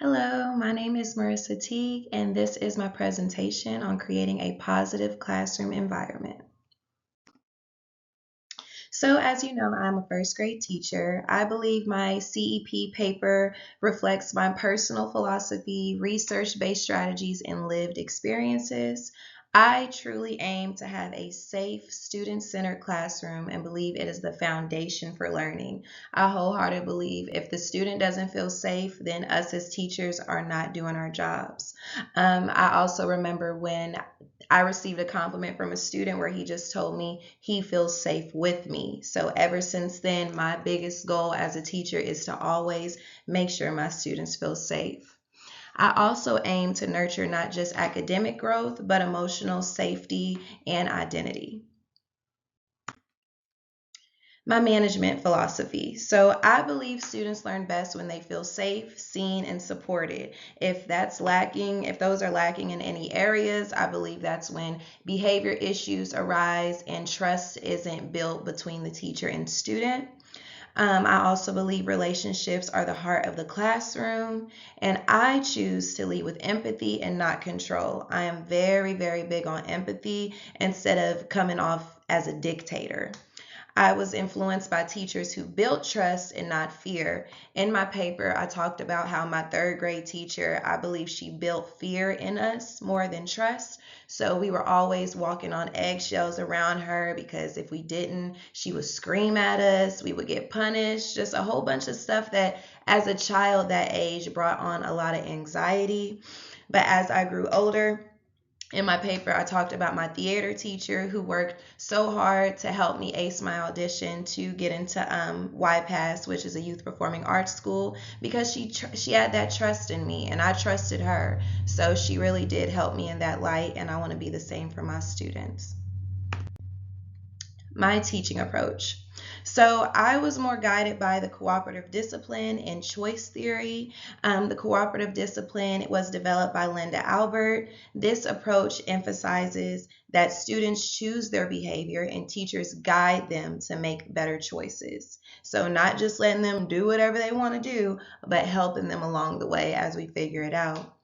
Hello, my name is Marissa Teague, and this is my presentation on creating a positive classroom environment. So, as you know, I'm a first grade teacher. I believe my CEP paper reflects my personal philosophy, research based strategies, and lived experiences. I truly aim to have a safe, student centered classroom and believe it is the foundation for learning. I wholeheartedly believe if the student doesn't feel safe, then us as teachers are not doing our jobs. I also remember when I received a compliment from a student where he just told me he feels safe with me. So ever since then, my biggest goal as a teacher is to always make sure my students feel safe. I also aim to nurture not just academic growth, but emotional safety and identity. My management philosophy. So I believe students learn best when they feel safe, seen, and supported. If those are lacking in any areas, I believe that's when behavior issues arise and trust isn't built between the teacher and student. I also believe relationships are the heart of the classroom, and I choose to lead with empathy and not control. I am very, very big on empathy instead of coming off as a dictator. I was influenced by teachers who built trust and not fear. In my paper, I talked about how my third grade teacher, I believe she built fear in us more than trust. So we were always walking on eggshells around her because if we didn't, she would scream at us, we would get punished, just a whole bunch of stuff that as a child that age brought on a lot of anxiety. But as I grew older, in my paper, I talked about my theater teacher who worked so hard to help me ace my audition to get into YPAS, which is a youth performing arts school, because she had that trust in me and I trusted her. So she really did help me in that light, and I want to be the same for my students. My teaching approach. So I was more guided by the cooperative discipline and choice theory. The cooperative discipline was developed by Linda Albert. This approach emphasizes that students choose their behavior and teachers guide them to make better choices. So not just letting them do whatever they want to do, but helping them along the way as we figure it out.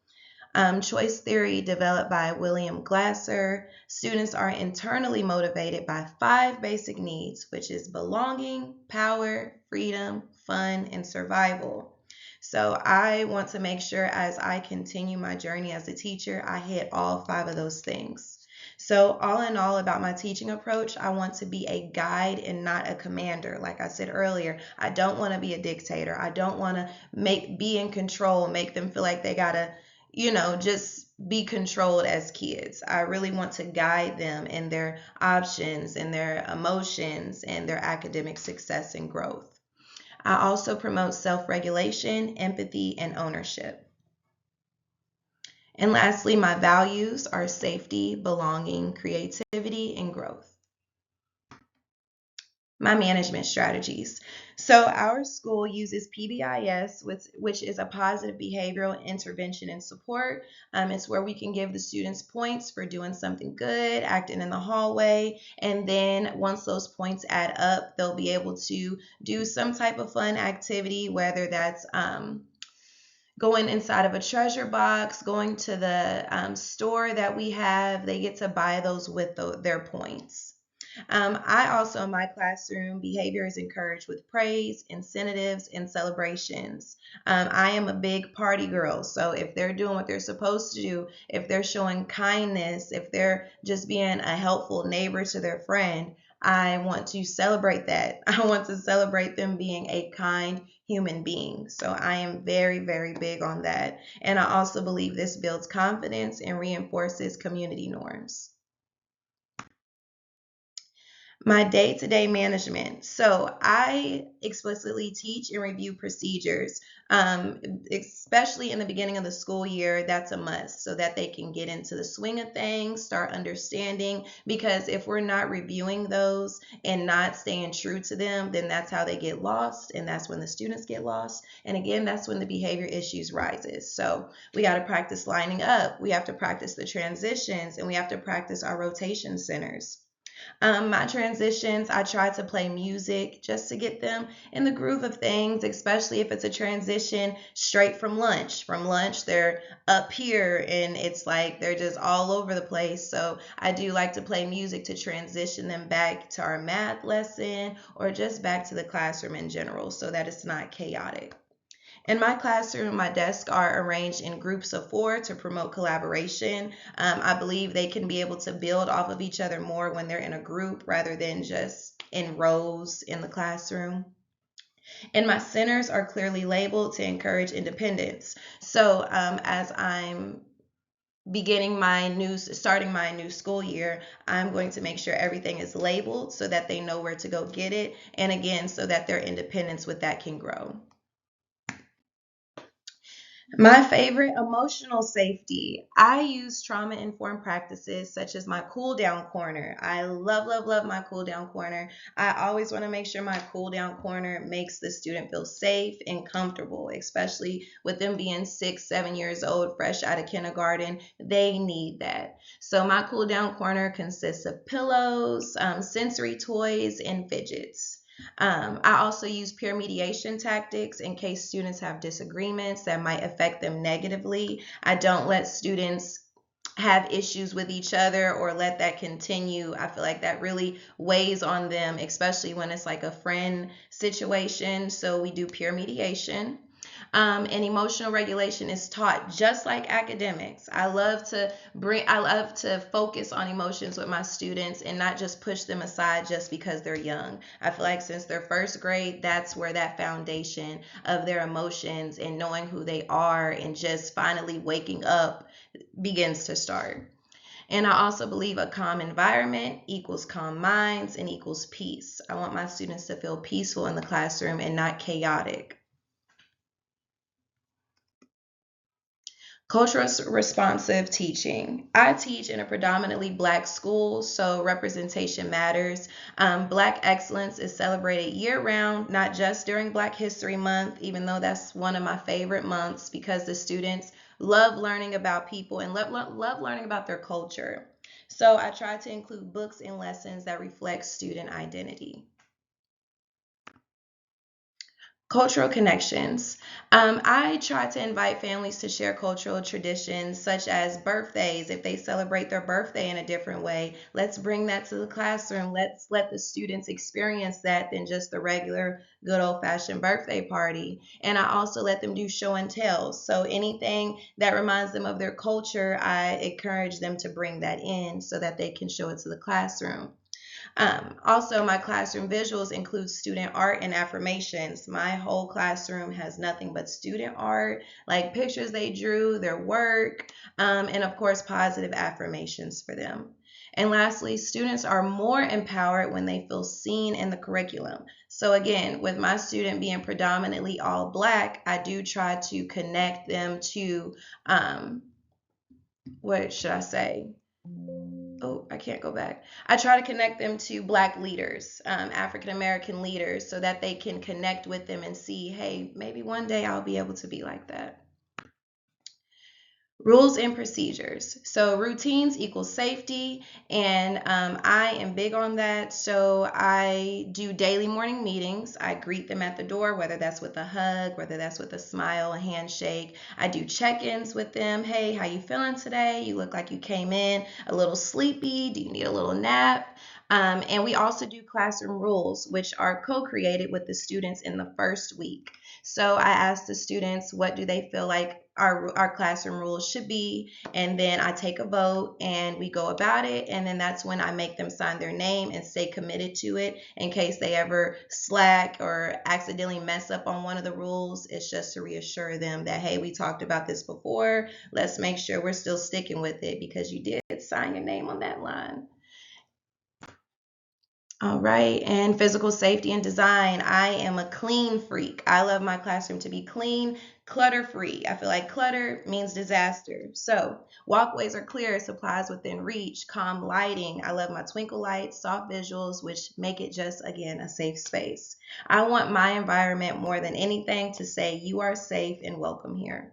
Choice theory developed by William Glasser. Students are internally motivated by five basic needs, which is belonging, power, freedom, fun, and survival. So I want to make sure as I continue my journey as a teacher, I hit all five of those things. So all in all about my teaching approach, I want to be a guide and not a commander. Like I said earlier, I don't want to be a dictator. I don't want to be in control, make them feel like they gotta just be controlled as kids. I really want to guide them in their options and their emotions and their academic success and growth. I also promote self regulation, empathy, and ownership. And lastly, my values are safety, belonging, creativity, and growth. My management strategies. So our school uses PBIS, which is a positive behavioral intervention and support. It's where we can give the students points for doing something good, acting in the hallway, and then once those points add up, they'll be able to do some type of fun activity, whether that's going inside of a treasure box, going to the store that we have. They get to buy those with their points. I also, in my classroom, behavior is encouraged with praise, incentives, and celebrations. I am a big party girl, so if they're doing what they're supposed to do, if they're showing kindness, if they're just being a helpful neighbor to their friend, I want to celebrate that. I want to celebrate them being a kind human being. So I am very, very big on that. And I also believe this builds confidence and reinforces community norms. My day-to-day management. So I explicitly teach and review procedures, especially in the beginning of the school year. That's a must so that they can get into the swing of things, start understanding. Because if we're not reviewing those and not staying true to them, then that's how they get lost, and that's when the students get lost. And again, that's when the behavior issues rises. So we got to practice lining up. We have to practice the transitions, and we have to practice our rotation centers. My transitions, I try to play music just to get them in the groove of things, especially if it's a transition straight from lunch. From lunch, they're up here and it's like they're just all over the place. So I do like to play music to transition them back to our math lesson or just back to the classroom in general so that it's not chaotic. In my classroom, my desks are arranged in groups of 4 to promote collaboration. I believe they can be able to build off of each other more when they're in a group rather than just in rows in the classroom. And my centers are clearly labeled to encourage independence. So as I'm starting my new school year, I'm going to make sure everything is labeled so that they know where to go get it. And again, so that their independence with that can grow. My favorite, emotional safety. I use trauma informed practices such as my cool down corner. I love, love, love my cool down corner. I always want to make sure my cool down corner makes the student feel safe and comfortable, especially with them being 6, 7 years old, fresh out of kindergarten. They need that. So, my cool down corner consists of pillows, sensory toys, and fidgets. I also use peer mediation tactics in case students have disagreements that might affect them negatively. I don't let students have issues with each other or let that continue. I feel like that really weighs on them, especially when it's like a friend situation. So we do peer mediation. And emotional regulation is taught just like academics. I love to focus on emotions with my students and not just push them aside just because they're young. I feel like since they're first grade, that's where that foundation of their emotions and knowing who they are and just finally waking up begins to start. And I also believe a calm environment equals calm minds and equals peace. I want my students to feel peaceful in the classroom and not chaotic. Cultural responsive teaching. I teach in a predominantly Black school, so representation matters. Black excellence is celebrated year round, not just during Black History Month, even though that's one of my favorite months because the students love learning about people and love learning about their culture. So I try to include books and lessons that reflect student identity. Cultural connections. I try to invite families to share cultural traditions such as birthdays. If they celebrate their birthday in a different way, let's bring that to the classroom. Let's let the students experience that than just the regular good old fashioned birthday party. And I also let them do show and tell. So anything that reminds them of their culture, I encourage them to bring that in so that they can show it to the classroom. Also, my classroom visuals include student art and affirmations. My whole classroom has nothing but student art, like pictures they drew, their work, and of course, positive affirmations for them. And lastly, students are more empowered when they feel seen in the curriculum. So, again, with my student being predominantly all Black, I do try to connect them to, what should I say? Oh, I can't go back. I try to connect them to Black leaders, African American leaders, so that they can connect with them and see, hey, maybe one day I'll be able to be like that. Rules and procedures. So routines equal safety, and I am big on that. So I do daily morning meetings. I greet them at the door, whether that's with a hug, whether that's with a smile, a handshake. I do check-ins with them. Hey, how you feeling today? You look like you came in a little sleepy. Do you need a little nap? And we also do classroom rules, which are co-created with the students in the first week. So I asked the students what do they feel like our classroom rules should be, and then I take a vote and we go about it, and then that's when I make them sign their name and stay committed to it in case they ever slack or accidentally mess up on one of the rules. It's just to reassure them that, hey, we talked about this before. Let's make sure we're still sticking with it because you did sign your name on that line. All right, and physical safety and design. I am a clean freak. I love my classroom to be clean, clutter free. I feel like clutter means disaster. So, walkways are clear, supplies within reach, calm lighting. I love my twinkle lights, soft visuals, which make it just, again, a safe space. I want my environment more than anything to say you are safe and welcome here.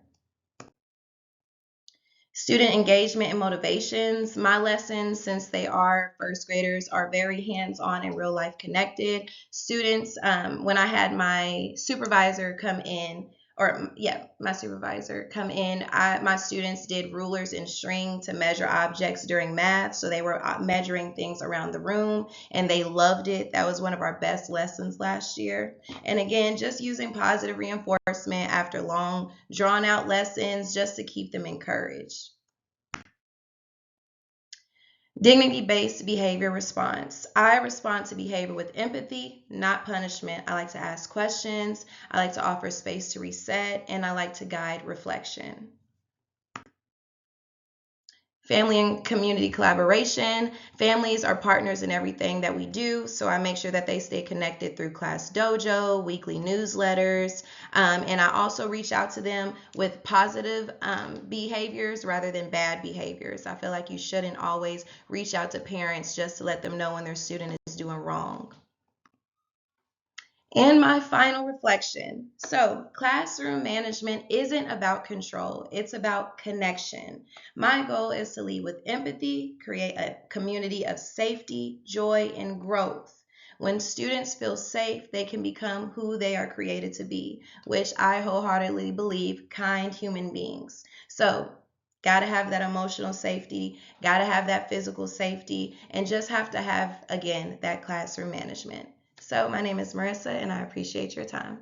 Student engagement and motivations. My lessons, since they are first graders, are very hands-on and real life connected. Students, when I had my supervisor come in, my supervisor come in, my students did rulers and string to measure objects during math. So they were measuring things around the room and they loved it. That was one of our best lessons last year. And again, just using positive reinforcement after long, drawn out lessons just to keep them encouraged. Dignity-based behavior response. I respond to behavior with empathy, not punishment. I like to ask questions. I like to offer space to reset, and I like to guide reflection. Family and community collaboration. Families are partners in everything that we do, so I make sure that they stay connected through Class Dojo, weekly newsletters, and I also reach out to them with positive behaviors rather than bad behaviors. I feel like you shouldn't always reach out to parents just to let them know when their student is doing wrong. And my final reflection. So, classroom management isn't about control, it's about connection. My goal is to lead with empathy, create a community of safety, joy, and growth. When students feel safe, they can become who they are created to be, which I wholeheartedly believe kind human beings. So, got to have that emotional safety, got to have that physical safety, and just have to have, again, that classroom management. So my name is Marissa, and I appreciate your time.